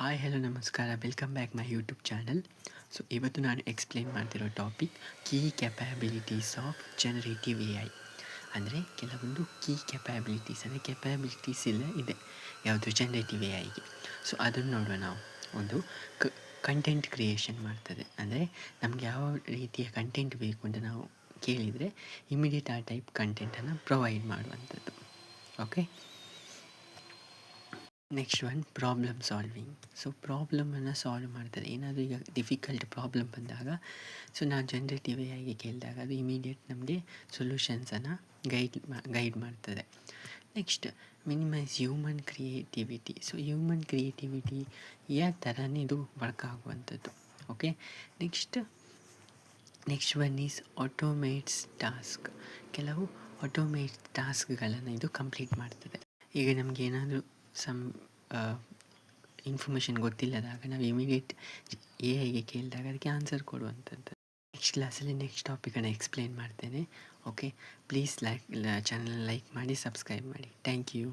Hi hello ನಮಸ್ಕಾರ, welcome back my YouTube channel. So ಇವತ್ತು ನಾನು ಎಕ್ಸ್ಪ್ಲೇನ್ ಮಾಡ್ತಿರೋ topic key capabilities of generative A I. ಅಂದರೆ ಕೆಲವೊಂದು ಕೀ ಕ್ಯಾಪಬಿಲಿಟೀಸ್, ಅಂದರೆ ಕೆಪಬಿಲಿಟೀಸ್ ಇಲ್ಲ ಇದೆ ಯಾವುದು ಜನರೇಟಿವ್ ಎ ಐಗೆ. ಸೊ ಅದನ್ನು ನೋಡುವ ನಾವು. ಒಂದು ಕಂಟೆಂಟ್ ಕ್ರಿಯೇಷನ್ ಮಾಡ್ತದೆ, ಅಂದರೆ ನಮಗೆ ಯಾವ ರೀತಿಯ ಕಂಟೆಂಟ್ ಬೇಕು ಅಂತ ನಾವು ಕೇಳಿದರೆ ಇಮಿಡಿಯೇಟ್ ಆ ಟೈಪ್ ಕಂಟೆಂಟನ್ನು ಪ್ರೊವೈಡ್ ಮಾಡುವಂಥದ್ದು. Okay, next one problem solving. So ಪ್ರಾಬ್ಲಮನ್ನು ಸಾಲ್ವ್ ಮಾಡ್ತದೆ. ಏನಾದರೂ ಈಗ ಡಿಫಿಕಲ್ಟ್ ಪ್ರಾಬ್ಲಮ್ ಬಂದಾಗ, ಸೊ ನಾವು ಜನರೇಟಿವ್ ಎ ಐಗೆ ಕೇಳಿದಾಗ ಅದು ಇಮಿಡಿಯೇಟ್ ನಮಗೆ ಸೊಲ್ಯೂಷನ್ಸನ್ನು ಗೈಡ್ ಮಾಡ್ತದೆ. Next minimise human creativity. So human ಕ್ರಿಯೇಟಿವಿಟಿಯ ಥರನೇ ಇದು ವರ್ಕ್ ಆಗುವಂಥದ್ದು. Okay, next one is automates task. ಕೆಲವು ಆಟೋಮೇಟ್ ಟಾಸ್ಕ್ಗಳನ್ನು ಇದು ಕಂಪ್ಲೀಟ್ ಮಾಡ್ತದೆ. ಈಗ ನಮಗೆ ಏನಾದರೂ ಇನ್ಫಾರ್ಮೇಷನ್ ಗೊತ್ತಿಲ್ಲದಾಗ ನಾವು ಇಮಿಡಿಯೇಟ್ ಎ ಐಗೆ ಕೇಳಿದಾಗ ಅದಕ್ಕೆ ಆನ್ಸರ್ ಕೊಡುವಂಥದ್ದು. ನೆಕ್ಸ್ಟ್ ಕ್ಲಾಸಲ್ಲಿ ನೆಕ್ಸ್ಟ್ ಟಾಪಿಕನ್ನು ಎಕ್ಸ್ಪ್ಲೇನ್ ಮಾಡ್ತೇನೆ. ಓಕೆ, ಪ್ಲೀಸ್ ಚಾನಲ್ ಲೈಕ್ ಮಾಡಿ, ಸಬ್ಸ್ಕ್ರೈಬ್ ಮಾಡಿ. Thank you.